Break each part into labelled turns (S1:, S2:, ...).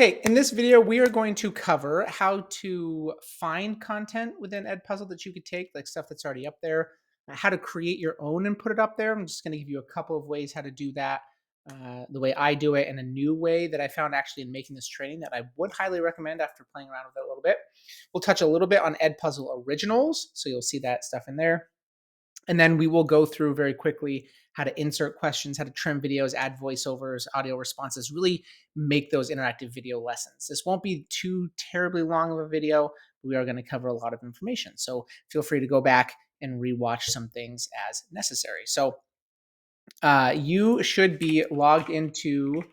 S1: Okay, in this video, we are going to cover how to find content within EdPuzzle that you could take, like stuff that's already up there, how to create your own and put it up there. I'm just going to give you a couple of ways how to do that, the way I do it, and a new way that I found actually in making this training that I would highly recommend after playing around with it a little bit. We'll touch a little bit on EdPuzzle originals, so you'll see that stuff in there. And then we will go through very quickly how to insert questions, how to trim videos, add voiceovers, audio responses, really make those interactive video lessons. This won't be too terribly long of a video. We are going to cover a lot of information. So feel free to go back and rewatch some things as necessary. So you should be logged into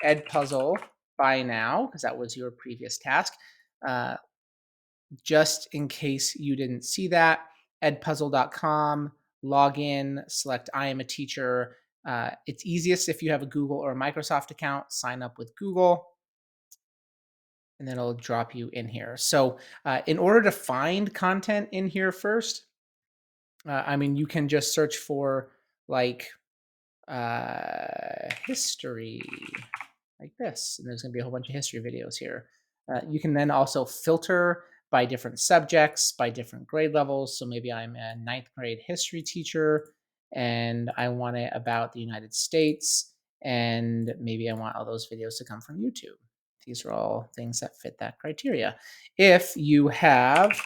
S1: EdPuzzle by now, because that was your previous task. Just in case you didn't see that, edpuzzle.com, log in, select I am a teacher. It's easiest if you have a Google or a Microsoft account, sign up with Google, and then it'll drop you in here. So in order to find content in here first, you can just search for like history, like this, and there's going to be a whole bunch of history videos here. You can then also filter by different subjects, by different grade levels. So maybe I'm a ninth grade history teacher and I want it about the United States, and maybe I want all those videos to come from YouTube. These are all things that fit that criteria. If you have,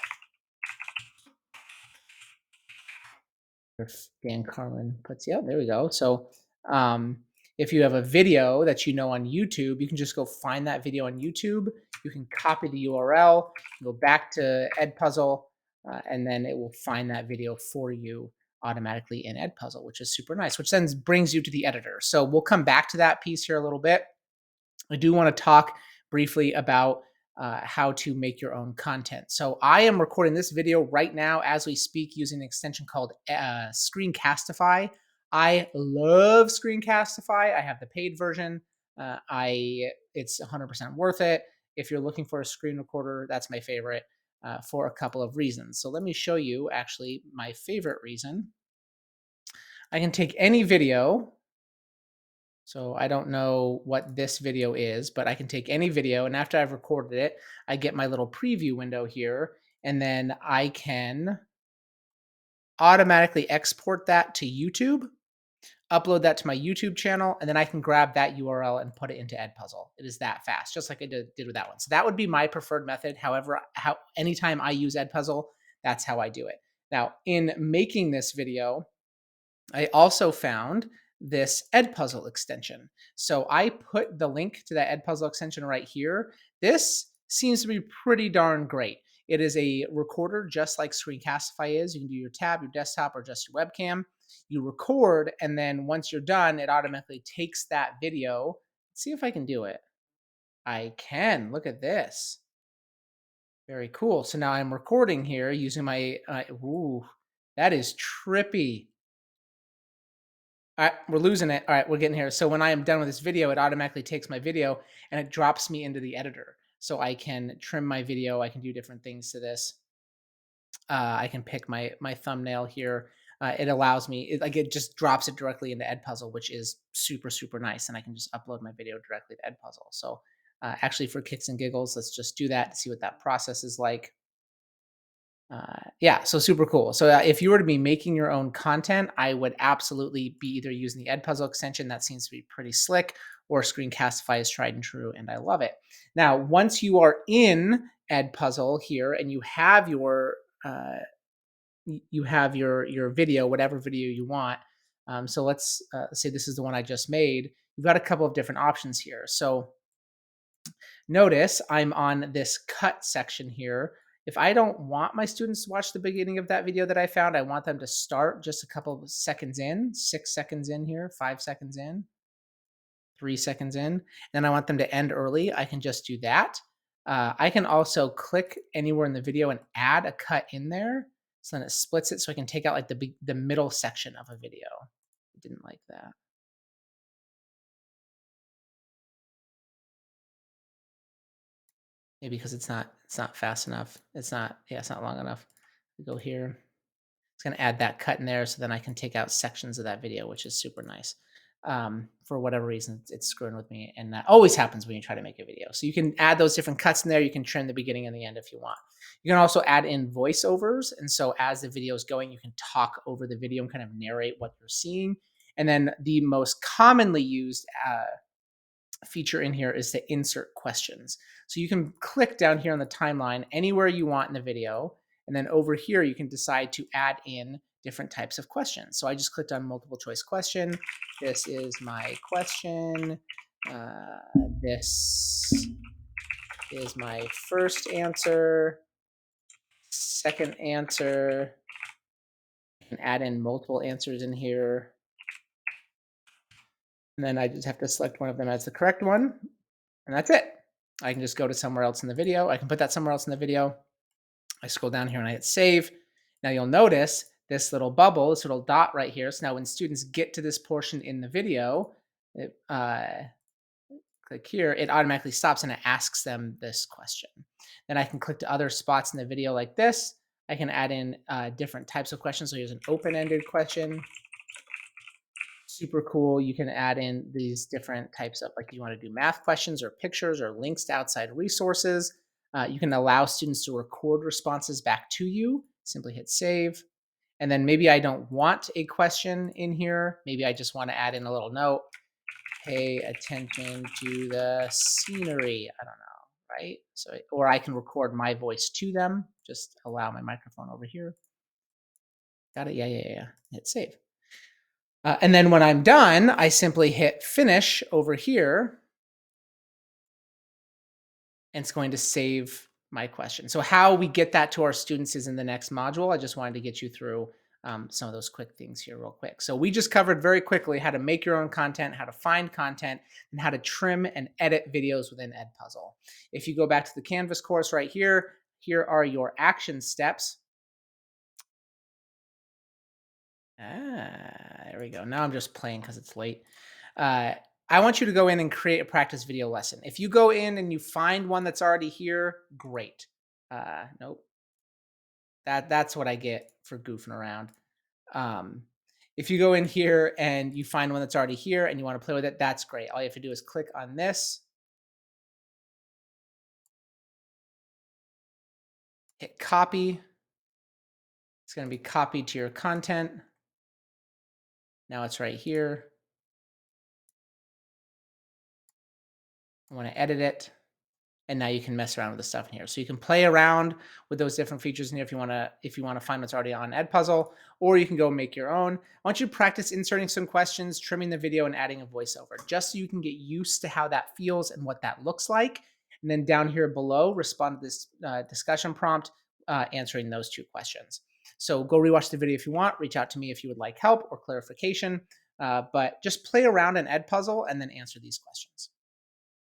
S1: if Dan Carlin puts, yeah, there we go. So um, if you have a video that you know on YouTube, you can just go find that video on YouTube. You can copy the URL, go back to EdPuzzle, and then it will find that video for you automatically in EdPuzzle, which is super nice, which then brings you to the editor. So we'll come back to that piece here a little bit. I do want to talk briefly about how to make your own content. So I am recording this video right now as we speak using an extension called Screencastify. I love Screencastify. I have the paid version. It's 100% worth it. If you're looking for a screen recorder, that's my favorite for a couple of reasons. So let me show you actually my favorite reason. I can take any video. So I don't know what this video is, but I can take any video, and after I've recorded it, I get my little preview window here, and then I can automatically export that to YouTube, upload that to my YouTube channel, and then I can grab that URL and put it into EdPuzzle. It is that fast, just like I did with that one. So that would be my preferred method. However, anytime I use EdPuzzle, that's how I do it. Now, in making this video, I also found this EdPuzzle extension. So I put the link to that EdPuzzle extension right here. This seems to be pretty darn great. It is a recorder just like Screencastify is. You can do your tab, your desktop, or just your webcam. You record, and then once you're done, it automatically takes that video. Let's see if I can do it. I can. Look at this. Very cool. So now I'm recording here using my, ooh, that is trippy. All right, we're losing it. All right, we're getting here. So when I am done with this video, it automatically takes my video and it drops me into the editor. So I can trim my video. I can do different things to this. I can pick my thumbnail here. It allows me, it just drops it directly into EdPuzzle, which is super, super nice. And I can just upload my video directly to EdPuzzle. So actually for kicks and giggles, let's just do that to see what that process is like. Yeah, so super cool. So if you were to be making your own content, I would absolutely be either using the EdPuzzle extension, that seems to be pretty slick, or Screencastify is tried and true, and I love it. Now, once you are in EdPuzzle here and you have your your video, whatever video you want. So let's say this is the one I just made. You've got a couple of different options here. So notice I'm on this cut section here. If I don't want my students to watch the beginning of that video that I found, I want them to start just a couple of seconds in, 6 seconds in here, 5 seconds in, 3 seconds in. Then I want them to end early. I can just do that. I can also click anywhere in the video and add a cut in there. So then it splits it so I can take out like the middle section of a video. I didn't like that. Maybe because it's not fast enough. It's not long enough. We go here. It's going to add that cut in there so then I can take out sections of that video, which is super nice. For whatever reason, it's screwing with me. And that always happens when you try to make a video. So you can add those different cuts in there. You can trim the beginning and the end if you want. You can also add in voiceovers. And so as the video is going, you can talk over the video and kind of narrate what you're seeing. And then the most commonly used feature in here is to insert questions. So you can click down here on the timeline anywhere you want in the video. And then over here, you can decide to add in different types of questions. So I just clicked on multiple choice question. This is my question. Uh, this is my first answer. Second answer. I can add in multiple answers in here. And then I just have to select one of them as the correct one. And that's it. I can just go to somewhere else in the video. I can put that somewhere else in the video. I scroll down here and I hit save. Now you'll notice this little bubble, this little dot right here. So now when students get to this portion in the video, click here, it automatically stops and it asks them this question. Then I can click to other spots in the video like this. I can add in different types of questions. So here's an open-ended question. Super cool. You can add in these different types of, like, you want to do math questions or pictures or links to outside resources. You can allow students to record responses back to you. Simply hit save. And then maybe I don't want a question in here. Maybe I just want to add in a little note. Pay attention to the scenery. I don't know, right? So, or I can record my voice to them. Just allow my microphone over here. Got it? Yeah. Hit save. And then when I'm done, I simply hit finish over here. And it's going to save my question. So how we get that to our students is in the next module. I just wanted to get you through some of those quick things here real quick. So we just covered very quickly how to make your own content, how to find content, and how to trim and edit videos within EdPuzzle. If you go back to the Canvas course right here, here are your action steps. There we go. Now I'm just playing because it's late. I want you to go in and create a practice video lesson. If you go in and you find one that's already here, great. Nope. That's what I get for goofing around. If you go in here and you find one that's already here and you want to play with it, that's great. All you have to do is click on this, hit copy. It's going to be copied to your content. Now it's right here. I want to edit it. And now you can mess around with the stuff in here. So you can play around with those different features in here if you want to find what's already on EdPuzzle, or you can go make your own. I want you to practice inserting some questions, trimming the video, and adding a voiceover, just so you can get used to how that feels and what that looks like. And then down here below, respond to this discussion prompt, answering those 2 questions. So go rewatch the video if you want. Reach out to me if you would like help or clarification. But just play around in EdPuzzle and then answer these questions.